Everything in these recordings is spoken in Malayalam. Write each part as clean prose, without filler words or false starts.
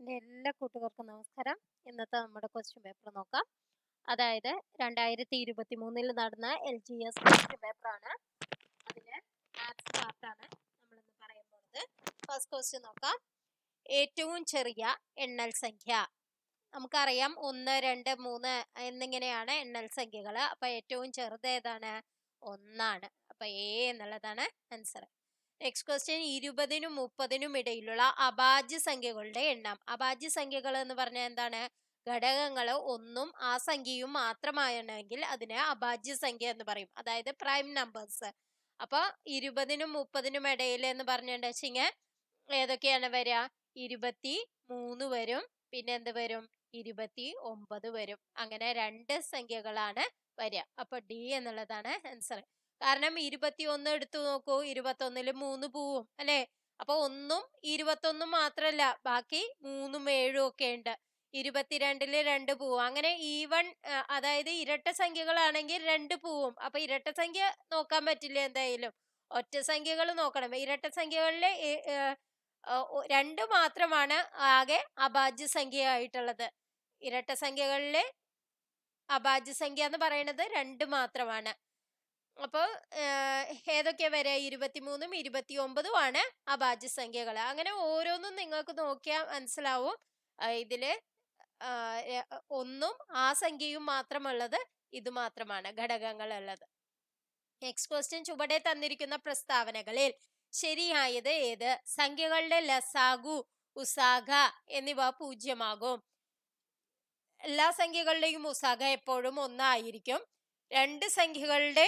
എൻ്റെ എല്ലാ കൂട്ടുകാർക്കും നമസ്കാരം. ഇന്നത്തെ നമ്മുടെ ക്വസ്റ്റ്യൻ പേപ്പർ നോക്കാം. അതായത് 2023 നടന്ന LGS ക്വസ്റ്റ്യൻ പേപ്പറാണ്. അതിലെ മാത്സ് പാർട്ടാണ് നമ്മളിന്ന് പറയാൻ പോകുന്നത്. ഫസ്റ്റ് ക്വസ്റ്റ്യൻ നോക്കാം. ഏറ്റവും ചെറിയ എണ്ണൽ സംഖ്യ. നമുക്കറിയാം 1, 2, 3 എന്നിങ്ങനെയാണ് എണ്ണൽ സംഖ്യകൾ. അപ്പൊ ഏറ്റവും ചെറുത് ഏതാണ്? 1 അപ്പൊ A എന്നുള്ളതാണ് ആൻസർ. നെക്സ്റ്റ് ക്വസ്റ്റ്യൻ, 20നും 30നും ഇടയിലുള്ള അഭാജ്യ സംഖ്യകളുടെ എണ്ണം. അഭാജ്യ സംഖ്യകൾ എന്ന് പറഞ്ഞാൽ എന്താണ്? ഘടകങ്ങൾ 1ഉം ആ സംഖ്യയും മാത്രമാണെങ്കിൽ അതിനെ അഭാജ്യ സംഖ്യ എന്ന് പറയും. അതായത് പ്രൈം നമ്പേഴ്സ്. അപ്പൊ 20നും 30നും ഇടയിൽ എന്ന് പറഞ്ഞിട്ടുണ്ടെങ്കിൽ ഏതൊക്കെയാണ് വരിക? 23 വരും, പിന്നെ എന്ത് വരും? 29 വരും. അങ്ങനെ 2 സംഖ്യകളാണ് വരിക. അപ്പൊ D എന്നുള്ളതാണ് ആൻസർ. കാരണം 21 എടുത്തു നോക്കൂ, 21ൽ 3 പോവും അല്ലെ? അപ്പൊ 1ഉം 21 മാത്രല്ല, ബാക്കി 3ഉം 7ഉം ഒക്കെ ഉണ്ട്. 22ല് 2 പോവും. അങ്ങനെ ഈവൺ അതായത് ഇരട്ട സംഖ്യകളാണെങ്കിൽ 2 പോവും. അപ്പൊ ഇരട്ട സംഖ്യ നോക്കാൻ പറ്റില്ല, എന്തായാലും ഒറ്റ സംഖ്യകൾ നോക്കണം. ഇരട്ട സംഖ്യകളിലെ 2 മാത്രമാണ് ആകെ അഭാജ്യ സംഖ്യ ആയിട്ടുള്ളത്. ഇരട്ട സംഖ്യകളിലെ അഭാജ്യ സംഖ്യ എന്ന് പറയുന്നത് 2 മാത്രമാണ്. അപ്പൊ ഏതൊക്കെ വരെ? 23ഉം 29ഉം ആണ് അഭാജ്യ സംഖ്യകൾ. അങ്ങനെ ഓരോന്നും നിങ്ങൾക്ക് നോക്കിയാൽ മനസ്സിലാവും. ഇതില് 1ഉം ആ സംഖ്യയും മാത്രമുള്ളത് ഇത് മാത്രമാണ് ഘടകങ്ങൾ ഉള്ളത്. നെക്സ്റ്റ് ക്വസ്റ്റ്യൻ, ചുവടെ തന്നിരിക്കുന്ന പ്രസ്താവനകളിൽ ശരിയായത് ഏത്? സംഖ്യകളുടെ ലസാഗു, ഉസാഗ എന്നിവ 0 ആകും. എല്ലാ സംഖ്യകളുടെയും ഉസാഗ എപ്പോഴും 1 ആയിരിക്കും. 2 സംഖ്യകളുടെ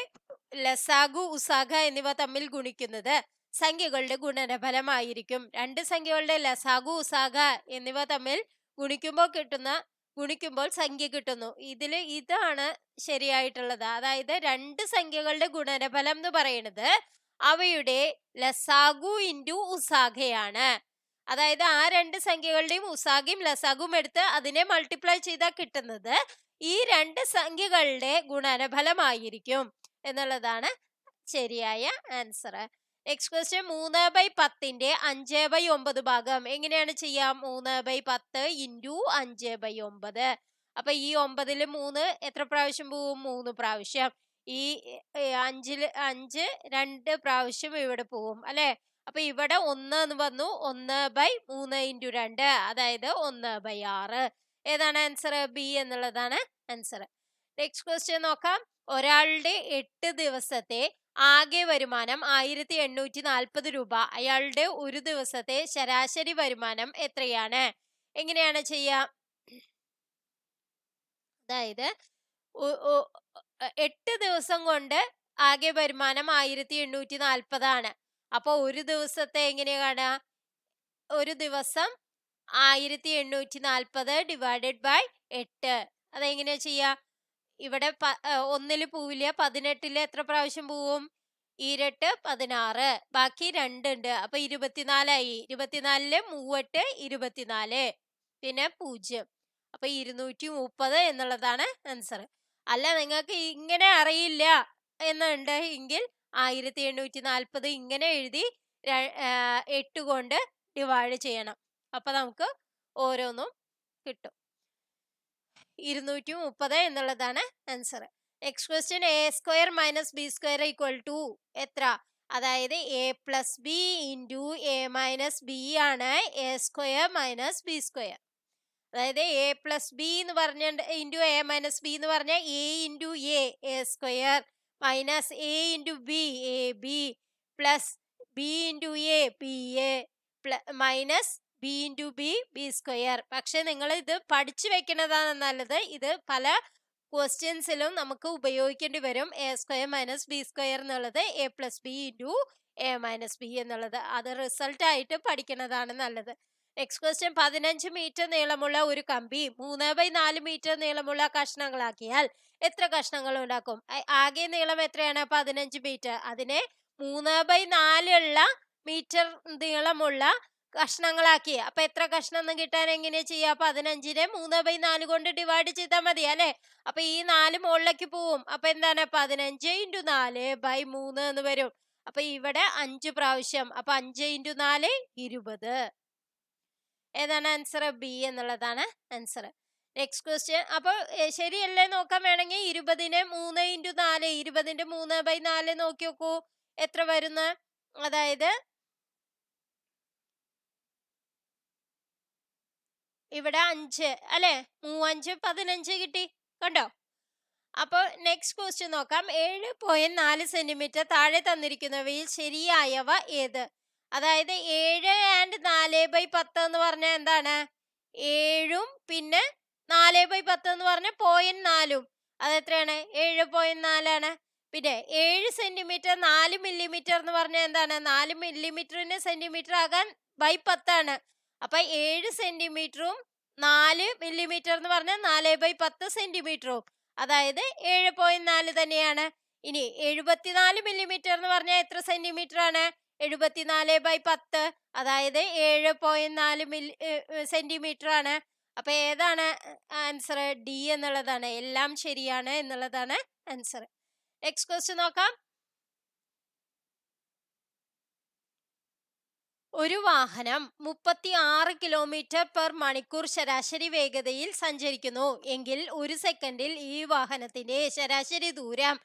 ലസാഗു, ഉസാഗ എന്നിവ തമ്മിൽ ഗുണിക്കുന്നത് സംഖ്യകളുടെ ഗുണനഫലമായിരിക്കും. 2 സംഖ്യകളുടെ ലസാഗു, ഉസാഗ എന്നിവ തമ്മിൽ ഗുണിക്കുമ്പോൾ സംഖ്യ കിട്ടുന്നു. ഇതാണ് ശരിയായിട്ടുള്ളത്. അതായത് 2 സംഖ്യകളുടെ ഗുണനഫലം എന്ന് പറയുന്നത് അവയുടെ ലസാഗു ഇൻറ്റു ഉസാഗയാണ്. അതായത് ആ 2 സംഖ്യകളുടെയും ഉസാഗയും ലസാഗും എടുത്ത് അതിനെ മൾട്ടിപ്ലൈ ചെയ്താൽ കിട്ടുന്നത് ഈ 2 സംഖ്യകളുടെ ഗുണനഫലമായിരിക്കും എന്നുള്ളതാണ് ശരിയായ ആൻസർ. നെക്സ്റ്റ് ക്വസ്റ്റ്യൻ, 3/10ന്റെ 5/9 ഭാഗം എങ്ങനെയാണ് ചെയ്യാം? 3/10 ഇൻറ്റു 5/9. അപ്പൊ ഈ 9ല് 3 എത്ര പ്രാവശ്യം പോവും? 3 പ്രാവശ്യം. ഈ 5ല് 5 2 പ്രാവശ്യം ഇവിടെ പോവും അല്ലെ? അപ്പൊ ഇവിടെ 1 എന്ന് വന്നു. 1/3 ഇൻറ്റു 2 അതായത് 1/6. ഏതാണ് ആൻസർ? ബി എന്നുള്ളതാണ് ആൻസർ. നെക്സ്റ്റ് ക്വസ്റ്റ്യൻ നോക്കാം. ഒരാളുടെ 8 ദിവസത്തെ ആകെ വരുമാനം 1840 രൂപ. അയാളുടെ ഒരു ദിവസത്തെ ശരാശരി വരുമാനം എത്രയാണ്? എങ്ങനെയാണ് ചെയ്യാ? അതായത് 8 ദിവസം കൊണ്ട് ആകെ വരുമാനം 1840 ആണ്. അപ്പൊ ഒരു ദിവസത്തെ എങ്ങനെയാ കാണുക? ഒരു ദിവസം 1840 ഡിവൈഡഡ് ബൈ 8. അതെങ്ങനെയാ ചെയ്യാ? ഇവിടെ 1ല് പോവില്ല, 18ല് എത്ര പ്രാവശ്യം പോവും? 2 16, ബാക്കി 2 ഉണ്ട്. അപ്പൊ 24 ആയി. 24ല് 3 24, പിന്നെ 0. അപ്പൊ 230 എന്നുള്ളതാണ് ആൻസർ. അല്ല, നിങ്ങൾക്ക് ഇങ്ങനെ അറിയില്ല എന്നുണ്ട് എങ്കിൽ 1840 ഇങ്ങനെ എഴുതി 8 കൊണ്ട് ഡിവൈഡ് ചെയ്യണം. അപ്പൊ നമുക്ക് ഓരോന്നും കിട്ടും. 230 എന്നുള്ളതാണ് answer. Next question, a² - b² = എത്ര? അതായത് a+b ഇൻറ്റു a-b ആണ് a² - b². അതായത് a+b എന്ന് പറഞ്ഞ ഇൻറ്റു a-b എന്ന് പറഞ്ഞാൽ a into a² minus a into b ab plus b into a ba minus b into b b². പക്ഷെ നിങ്ങൾ ഇത് പഠിച്ചു വെക്കുന്നതാണ് നല്ലത്. ഇത് പല ക്വസ്റ്റ്യൻസിലും നമുക്ക് ഉപയോഗിക്കേണ്ടി വരും. a² - b² എന്നുള്ളത് a+b ഇൻറ്റു a-b എന്നുള്ളത്. അത് റിസൾട്ട് ആയിട്ട് പഠിക്കുന്നതാണ് നല്ലത്. നെക്സ്റ്റ് ക്വസ്റ്റ്യൻ, 15 മീറ്റർ നീളമുള്ള ഒരു കമ്പി 3/4 മീറ്റർ നീളമുള്ള കഷ്ണങ്ങളാക്കിയാൽ എത്ര കഷ്ണങ്ങൾ ഉണ്ടാക്കും? ആകെ നീളം എത്രയാണ്? 15 മീറ്റർ. അതിനെ 3/4 മീറ്റർ നീളമുള്ള കഷ്ണങ്ങളാക്കി. അപ്പൊ എത്ര കഷ്ണം എന്ന് കിട്ടാൻ എങ്ങനെ ചെയ്യാ? 15നെ 3/4 കൊണ്ട് ഡിവൈഡ് ചെയ്താൽ മതി അല്ലെ? അപ്പൊ ഈ 4 മുകളിലേക്ക് പോവും. അപ്പൊ എന്താണ്? 15 × 4/3 എന്ന് വരും. അപ്പൊ ഇവിടെ 5 പ്രാവശ്യം. അപ്പൊ 5 × 4 20. ഏതാണ് ആൻസർ? ബി എന്നുള്ളതാണ് ആൻസർ. Next question. അപ്പോൾ ശരിയല്ലേ നോക്കാൻ വേണമെങ്കിൽ 20നെ 3 × 4, 20ന്റെ 3/4 നോക്കി നോക്കൂ എത്ര വരുന്ന. അതായത് ഇവിടെ 5 അല്ലെ, 3 5 15 കിട്ടി, കണ്ടോ? അപ്പോൾ നെക്സ്റ്റ് ക്വസ്റ്റ്യൻ നോക്കാം. 7.4 സെന്റിമീറ്റർ താഴെ തന്നിരിക്കുന്നവയിൽ ശരിയായവ ഏത്? അതായത് 7 ആൻഡ് 4/10 എന്ന് പറഞ്ഞാൽ എന്താണ്? 7ഉം പിന്നെ 4/10 എന്ന് പറഞ്ഞ 0.4ഉം. അത് എത്രയാണ്? 7.4 ആണ്. പിന്നെ 7 സെന്റിമീറ്റർ 4 മില്ലിമീറ്റർ എന്ന് പറഞ്ഞാൽ എന്താണ്? 4 മില്ലിമീറ്ററിന് സെന്റിമീറ്റർ ആകാൻ 10 ആണ്. അപ്പൊ 7 സെന്റിമീറ്ററും 4 മില്ലിമീറ്റർ എന്ന് പറഞ്ഞാൽ 4/10 സെന്റിമീറ്ററും, അതായത് 7.4 തന്നെയാണ്. ഇനി 74 മില്ലിമീറ്റർ എന്ന് പറഞ്ഞാൽ എത്ര സെന്റിമീറ്റർ ആണ്? 74/10, അതായത് 7.4 സെന്റിമീറ്റർ ആണ്. അപ്പൊ ഏതാണ് ആൻസർ? ഡി എന്നുള്ളതാണ്. എല്ലാം ശരിയാണ് എന്നുള്ളതാണ് ആൻസർ. നെക്സ്റ്റ് ക്വസ്റ്റ്യൻ നോക്കാം. ഒരു വാഹനം 36 km/മണിക്കൂർ ശരാശരി വേഗതയിൽ സഞ്ചരിക്കുന്നു എങ്കിൽ 1 സെക്കൻഡിൽ ഈ വാഹനത്തിന്റെ ശരാശരി ദൂരം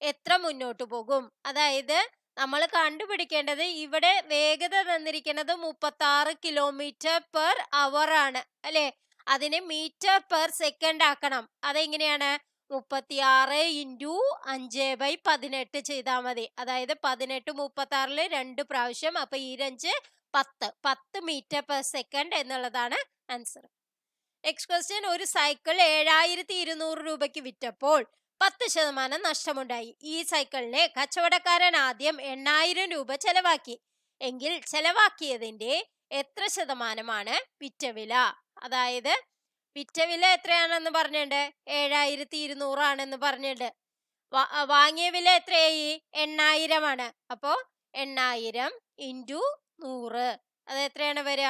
എത്ര മുന്നോട്ട് പോകും? അതായത് നമ്മൾ കണ്ടുപിടിക്കേണ്ടത്, ഇവിടെ വേഗത തന്നിരിക്കുന്നത് 36 km/h ആണ് അല്ലെ. അതിനെ മീറ്റർ/സെക്കൻഡ് ആക്കണം. അതെങ്ങനെയാണ്? 36 × 5/18 ചെയ്താൽ മതി. അതായത് 18 36 2 പ്രാവശ്യം, അപ്പൊ 25 10 മീറ്റർ/സെക്കൻഡ് എന്നുള്ളതാണ് ആൻസർ. Next question. ഒരു സൈക്കിൾ 7200 രൂപയ്ക്ക് വിറ്റപ്പോൾ 10% നഷ്ടമുണ്ടായി. ഈ സൈക്കിളിനെ കച്ചവടക്കാരൻ ആദ്യം 8000 രൂപ ചെലവാക്കി എങ്കിൽ ചെലവാക്കിയതിന്റെ എത്ര ശതമാനമാണ് വിറ്റവില? അതായത് വിറ്റവില എത്രയാണെന്ന് പറഞ്ഞിട്ടുണ്ട്? 7200 ആണെന്ന് പറഞ്ഞിട്ടുണ്ട്. വാങ്ങിയ വില എത്രയായി? 8000 ആണ്. അപ്പോ 8000 × 100 അത് എത്രയാണ് വരിക?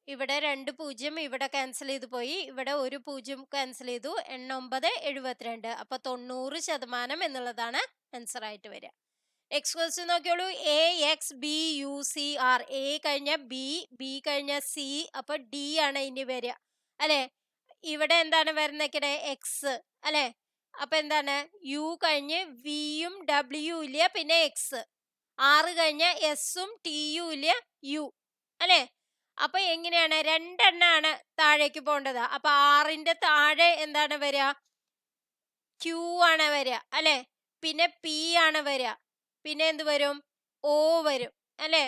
ഇവിടെ 2 0 ഇവിടെ ക്യാൻസൽ ചെയ്തു പോയി, ഇവിടെ 1 0 ക്യാൻസൽ ചെയ്തു. 9 72, അപ്പൊ 90% എന്നുള്ളതാണ് ആൻസർ ആയിട്ട് വരിക. നെക്സ്റ്റ് ക്വസ്റ്റ്യൻ നോക്കിയോളൂ. AXBUCR, എ കഴിഞ്ഞ ബി, ബി കഴിഞ്ഞ സി, അപ്പൊ ഡി ആണ് ഇനി വരിക അല്ലെ. ഇവിടെ എന്താണ് വരുന്നേക്കണേ? എക്സ് അല്ലെ. അപ്പൊ എന്താണ്? യു കഴിഞ്ഞ് വിയും ഡബ്ല്യു ഇല്ല, പിന്നെ എക്സ്. ആറ് കഴിഞ്ഞ എസും ടിയും ഇല്ല, യു അല്ലെ. അപ്പൊ എങ്ങനെയാണ്? 2 എണ്ണാണ് താഴേക്ക് പോകേണ്ടത്. അപ്പൊ 6ന്റെ താഴെ എന്താണ് വരിക? ക്യൂ ആണ് വരിക അല്ലെ. പിന്നെ പി ആണ് വരിക. പിന്നെ എന്ത് വരും? ഓ വരും അല്ലെ.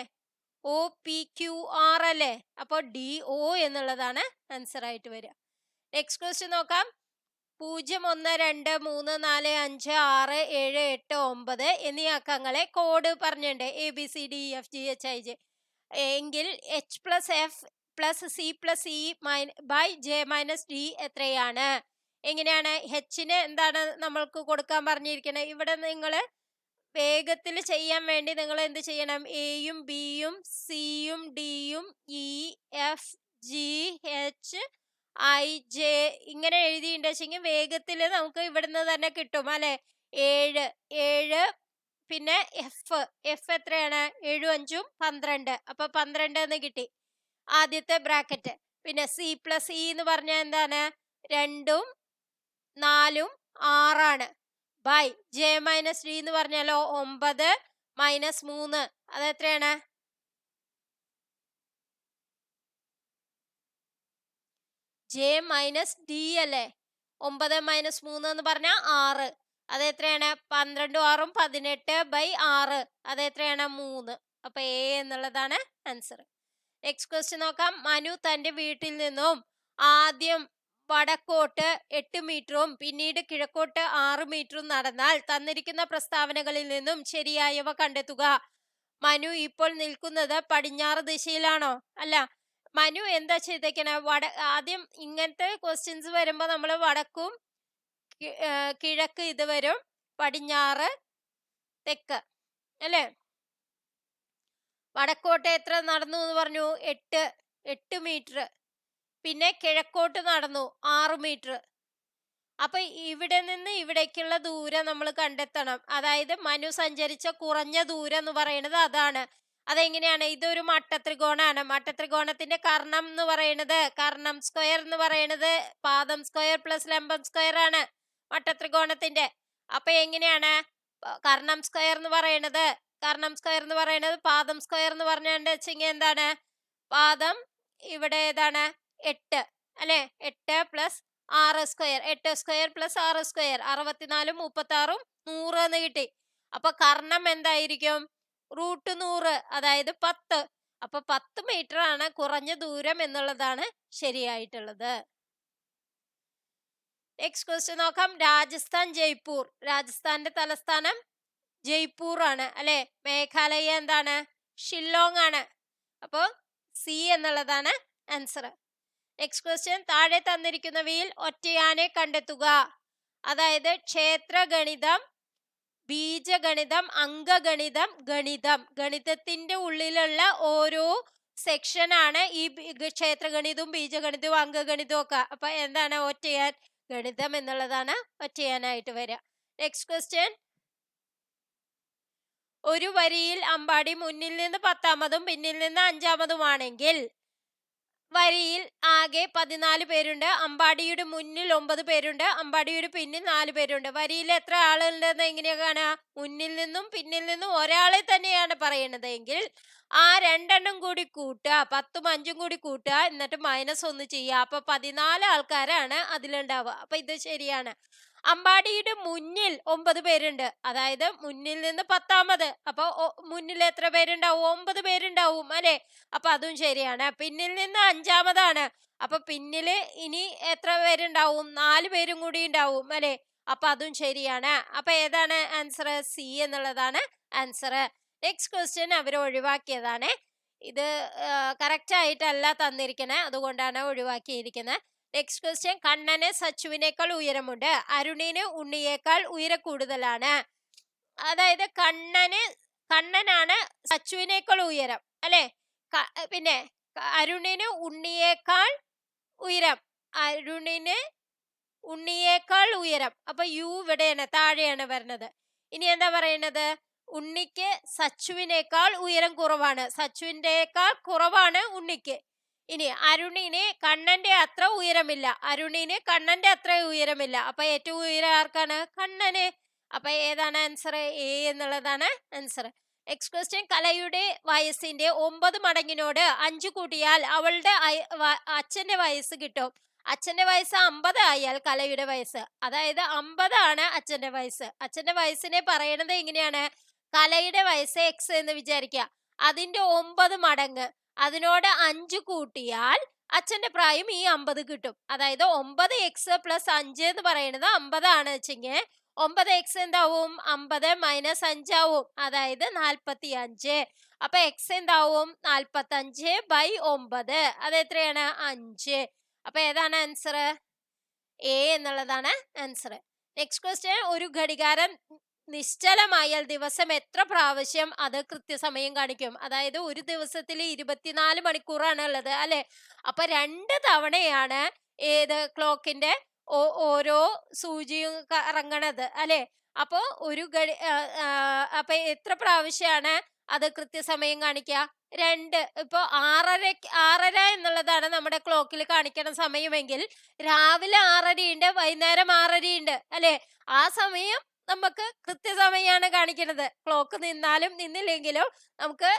OPQR അല്ലെ. അപ്പൊ DO എന്നുള്ളതാണ് ആൻസർ ആയിട്ട് വരിക. നെക്സ്റ്റ് ക്വസ്റ്റ്യൻ നോക്കാം. 0 1 2 3 4 5 6 7 8 9 എന്നീ അക്കങ്ങളെ കോഡ് പറഞ്ഞിട്ടുണ്ട്. ABCDEFGHIJ എങ്കിൽ H+F+C+E/J-D എത്രയാണ്? എങ്ങനെയാണ്? Hനെ എന്താണ് നമ്മൾക്ക് കൊടുക്കാൻ പറഞ്ഞിരിക്കുന്നത്? ഇവിടെ നിങ്ങൾ വേഗത്തിൽ ചെയ്യാൻ വേണ്ടി നിങ്ങൾ എന്ത് ചെയ്യണം? എയും ബിയും സിയും ഡിയും E F G H I J ഇങ്ങനെ എഴുതിയിട്ടുണ്ടെങ്കിൽ വേഗത്തിൽ നമുക്ക് ഇവിടുന്ന് തന്നെ കിട്ടും അല്ലെ. 7 പിന്നെ എഫ് എത്രയാണ്? 7 5 12, അപ്പൊ 12 എന്ന് കിട്ടി ആദ്യത്തെ ബ്രാക്കറ്റ്. പിന്നെ C+E എന്ന് പറഞ്ഞാൽ എന്താണ്? 2ഉം 4ഉം 6 ബൈ J-D എന്ന് പറഞ്ഞാലോ 9 - 3, അത് എത്രയാണ്? J-D അല്ലേ. 9 - 3 എന്ന് പറഞ്ഞാൽ 6, അത് എത്രയാണ്? 12 6 18 ബൈ 6, അത് എത്രയാണ്? 3. അപ്പൊ എ എന്നുള്ളതാണ് ആൻസർ. നെക്സ്റ്റ് ക്വസ്റ്റ്യൻ നോക്കാം. മനു തന്റെ വീട്ടിൽ നിന്നും ആദ്യം വടക്കോട്ട് 8 മീറ്ററും പിന്നീട് കിഴക്കോട്ട് 6 മീറ്ററും നടന്നാൽ തന്നിരിക്കുന്ന പ്രസ്താവനകളിൽ നിന്നും ശരിയായവ കണ്ടെത്തുക. മനു ഇപ്പോൾ നിൽക്കുന്നത് പടിഞ്ഞാറ് ദിശയിലാണോ? അല്ല. മനു എന്താ ചെയ്തേക്കണേ? ആദ്യം ഇങ്ങനത്തെ ക്വസ്റ്റ്യൻസ് വരുമ്പോ നമ്മൾ വടക്കും കിഴക്ക് ഇത് വരും, പടിഞ്ഞാറ് തെക്ക് അല്ലേ. വടക്കോട്ട് എത്ര നടന്നു എന്ന് പറഞ്ഞു? 8 മീറ്റർ. പിന്നെ കിഴക്കോട്ട് നടന്നു 6 മീറ്റർ. അപ്പൊ ഇവിടെ നിന്ന് ഇവിടേക്കുള്ള ദൂരം നമ്മൾ കണ്ടെത്തണം. അതായത് മനു സഞ്ചരിച്ച കുറഞ്ഞ ദൂരം എന്ന് പറയുന്നത് അതാണ്. അതെങ്ങനെയാണ്? ഇതൊരു മട്ടത്രികോണാണ്. മട്ടത്രികോണത്തിന്റെ കർണം എന്ന് പറയുന്നത്, കർണം സ്ക്വയർ എന്ന് പറയുന്നത് പാദം സ്ക്വയർ പ്ലസ് ലംബം സ്ക്വയർ ആണ് മട്ടത്രികോണത്തിന്റെ. അപ്പൊ എങ്ങനെയാണ് കർണം സ്ക്വയർ എന്ന് പറയുന്നത്? കർണം സ്ക്വയർ എന്ന് പറയുന്നത് പാദം സ്ക്വയർ എന്ന് പറഞ്ഞുകൊണ്ട് വെച്ചെങ്കിൽ എന്താണ്? പാദം ഇവിടെ ഏതാണ്? 8 അല്ലെ? 8 plus 6 square, 8 square plus 6 square, 64 36 100 എന്ന് കിട്ടി. അപ്പൊ കർണം എന്തായിരിക്കും? √100, അതായത് 10. അപ്പൊ 10 മീറ്റർ ആണ് കുറഞ്ഞ ദൂരം എന്നുള്ളതാണ് ശരിയായിട്ടുള്ളത്. നെക്സ്റ്റ് ക്വസ്റ്റ്യൻ നോക്കാം. രാജസ്ഥാൻ ജയ്പൂർ. രാജസ്ഥാന്റെ തലസ്ഥാനം ജയ്പൂർ ആണ് അല്ലെ? മേഘാലയ എന്താണ്? ഷില്ലോങ് ആണ്. അപ്പോ സി എന്നുള്ളതാണ് ആൻസർ. Next question. താഴെ തന്നിരിക്കുന്നവയിൽ ഒറ്റയാനെ കണ്ടെത്തുക. അതായത് ക്ഷേത്രഗണിതം, ബീജഗണിതം, അംഗഗണിതം, ഗണിതം. ഗണിതത്തിന്റെ ഉള്ളിലുള്ള ഓരോ സെക്ഷനാണ് ഈ ക്ഷേത്രഗണിതവും ബീജഗണിതവും അംഗഗണിതവും ഒക്കെ. അപ്പൊ എന്താണ് ഒറ്റയാൻ? ഗണിതം എന്നുള്ളതാണ് ഒറ്റയാനായിട്ട് വരിക. Next question. ഒരു വരിയിൽ അമ്പാടി മുന്നിൽ നിന്ന് 10ാമതും പിന്നിൽ നിന്ന് 5ാമതുമാണെങ്കിൽ വരിയിൽ ആകെ 14 പേരുണ്ട്. അമ്പാടിയുടെ മുന്നിൽ 9 പേരുണ്ട്. അമ്പാടിയുടെ പിന്നിൽ 4 പേരുണ്ട്. വരിയിൽ എത്ര ആളുണ്ടെന്ന് എങ്ങനെയാണ്? മുന്നിൽ നിന്നും പിന്നിൽ നിന്നും ഒരാളെ തന്നെയാണ് പറയുന്നത് എങ്കിൽ ആ 2 കൂടി കൂട്ടുക, 10ഉം 5ഉം കൂടി കൂട്ടുക, എന്നിട്ട് -1 ചെയ്യുക. അപ്പൊ 14 ആൾക്കാരാണ് അതിലുണ്ടാവുക. അപ്പൊ ഇത് ശരിയാണ്. അമ്പാടിയുടെ മുന്നിൽ 9 പേരുണ്ട്, അതായത് മുന്നിൽ നിന്ന് 10ാമത്. അപ്പൊ മുന്നിൽ എത്ര പേരുണ്ടാവും? 9 പേരുണ്ടാവും അല്ലെ? അപ്പൊ അതും ശരിയാണ്. പിന്നിൽ നിന്ന് 5ാമതാണ്. അപ്പൊ പിന്നില് ഇനി എത്ര പേരുണ്ടാവും? 4 പേരും കൂടി ഉണ്ടാവും അല്ലെ? അപ്പൊ അതും ശരിയാണ്. അപ്പൊ ഏതാണ് ആൻസർ? സി എന്നുള്ളതാണ് ആൻസർ. നെക്സ്റ്റ് ക്വസ്റ്റ്യൻ അവർ ഒഴിവാക്കിയതാണ്. ഇത് കറക്റ്റ് ആയിട്ടല്ല തന്നിരിക്കണേ, അതുകൊണ്ടാണ് ഒഴിവാക്കിയിരിക്കുന്നത്. Next question. കണ്ണന് സച്ചുവിനേക്കാൾ ഉയരമുണ്ട്, അരുണിന് ഉണ്ണിയേക്കാൾ ഉയരം കൂടുതലാണ്. അതായത് കണ്ണനാണ് സച്ചുവിനേക്കാൾ ഉയരം അല്ലെ? പിന്നെ അരുണിന് ഉണ്ണിയേക്കാൾ ഉയരം, അരുണിന് ഉണ്ണിയേക്കാൾ ഉയരം. അപ്പൊ യു ഇവിടെയാണ്, താഴെയാണ് വരുന്നത്. ഇനി എന്താ പറയുന്നത്? ഉണ്ണിക്ക് സച്ചുവിനേക്കാൾ ഉയരം കുറവാണ്, സച്ചുവിനേക്കാൾ കുറവാണ് ഉണ്ണിക്ക്. ഇനി അരുണിന് കണ്ണന്റെ അത്ര ഉയരമില്ല, അരുണിന് കണ്ണന്റെ അത്ര ഉയരമില്ല. അപ്പൊ ഏറ്റവും ഉയരം ആർക്കാണ്? കണ്ണന്. അപ്പൊ ഏതാണ് ആൻസർ? എ എന്നുള്ളതാണ് ആൻസർ. Next question. കലയുടെ വയസ്സിന്റെ 9 മടങ്ങിനോട് 5 കൂട്ടിയാൽ അവളുടെ അച്ഛന്റെ വയസ്സ് കിട്ടും. അച്ഛന്റെ വയസ്സ് 50 ആയാൽ കലയുടെ വയസ്സ്, അതായത് 50 ആണ് അച്ഛന്റെ വയസ്സ്. അച്ഛന്റെ വയസ്സിനെ പറയണത് എങ്ങനെയാണ്? കലയുടെ വയസ്സ് X എന്ന് വിചാരിക്കുക, അതിന്റെ 9 മടങ്ങ്, അതിനോട് 5 കൂട്ടിയാൽ അച്ഛന്റെ പ്രായം ഈ 50 കിട്ടും. അതായത് 9x + 5 എന്ന് പറയുന്നത് 50 ആണ് വെച്ചെങ്കിൽ 9x എന്താവും? 50 - 5 ആവും, അതായത് 45. അപ്പൊ x എന്താവും? 45/9. അത് എത്രയാണ്? 5. അപ്പൊ ഏതാണ് ആൻസർ? എ എന്നുള്ളതാണ് ആൻസർ. Next question. ഒരു ഘടികാരം നിശ്ചലമായാൽ ദിവസം എത്ര പ്രാവശ്യം അത് കൃത്യസമയം കാണിക്കും? അതായത് ഒരു ദിവസത്തിൽ 24 മണിക്കൂറാണ് ഉള്ളത് അല്ലെ? അപ്പൊ 2 തവണയാണ് ഏത് ക്ലോക്കിന്റെ ഓരോ സൂചിയും കറങ്ങണത് അല്ലെ? അപ്പൊ അപ്പൊ എത്ര പ്രാവശ്യമാണ് അത് കൃത്യസമയം കാണിക്കുക? 2. ഇപ്പൊ 6:30 എന്നുള്ളതാണ് നമ്മുടെ ക്ലോക്കിൽ കാണിക്കണ സമയമെങ്കിൽ രാവിലെ 6:30 ഉണ്ട്, വൈകുന്നേരം 6:30 ഉണ്ട് അല്ലെ? ആ സമയം നമുക്ക് കൃത്യസമയമാണ് കാണിക്കുന്നത്. ക്ലോക്ക് നിന്നാലും നിന്നില്ലെങ്കിലും നമുക്ക്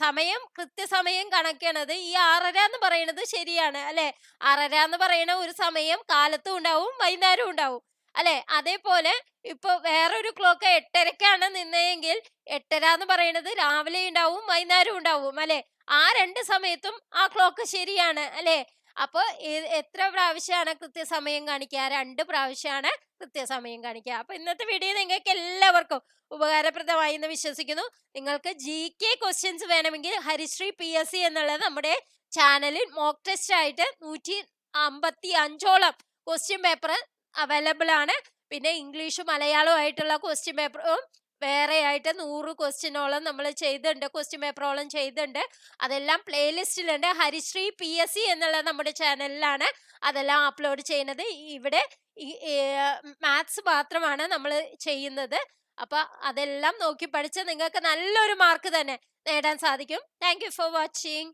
സമയം കൃത്യസമയം കണക്കണത് ഈ 6:30 എന്ന് പറയുന്നത് ശരിയാണ് അല്ലെ? 6:30 എന്ന് പറയുന്ന ഒരു സമയം കാലത്തും ഉണ്ടാവും വൈകുന്നേരവും ഉണ്ടാവും അല്ലെ? അതേപോലെ ഇപ്പൊ വേറൊരു ക്ലോക്ക് 8:30ക്കാണ് നിന്നെങ്കിൽ 8:30 എന്ന് പറയുന്നത് രാവിലെ ഉണ്ടാവും വൈകുന്നേരം ഉണ്ടാവും അല്ലെ? ആ 2 സമയത്തും ആ ക്ലോക്ക് ശരിയാണ് അല്ലെ? അപ്പൊ എത്ര പ്രാവശ്യമാണ് കൃത്യസമയം കാണിക്കുക? 2 പ്രാവശ്യമാണ് കൃത്യസമയം കാണിക്കുക. അപ്പൊ ഇന്നത്തെ വീഡിയോ നിങ്ങൾക്ക് എല്ലാവർക്കും ഉപകാരപ്രദമായി എന്ന് വിശ്വസിക്കുന്നു. നിങ്ങൾക്ക് GK ക്വസ്റ്റ്യൻസ് വേണമെങ്കിൽ ഹരിശ്രീ PSC എന്നുള്ളത് നമ്മുടെ ചാനലിൽ മോക്ക് ടെസ്റ്റ് ആയിട്ട് 155ഓളം ക്വസ്റ്റ്യൻ പേപ്പർ അവൈലബിൾ ആണ്. പിന്നെ ഇംഗ്ലീഷും മലയാളവും ആയിട്ടുള്ള ക്വസ്റ്റ്യൻ പേപ്പറും വേറെ ആയിട്ട് 100 ക്വസ്റ്റ്യനോളം നമ്മൾ ചെയ്തിട്ടുണ്ട്, ക്വസ്റ്റ്യൻ പേപ്പറോളം ചെയ്തിട്ടുണ്ട്. അതെല്ലാം പ്ലേലിസ്റ്റിലുണ്ട്. ഹരിശ്രീ PSC എന്നുള്ള നമ്മുടെ ചാനലിലാണ് അതെല്ലാം അപ്ലോഡ് ചെയ്യുന്നത്. ഇവിടെ മാത്സ് മാത്രമാണ് നമ്മൾ ചെയ്യുന്നത്. അപ്പൊ അതെല്ലാം നോക്കി പഠിച്ച് നിങ്ങൾക്ക് നല്ലൊരു മാർക്ക് തന്നെ നേടാൻ സാധിക്കും. Thank you for watching.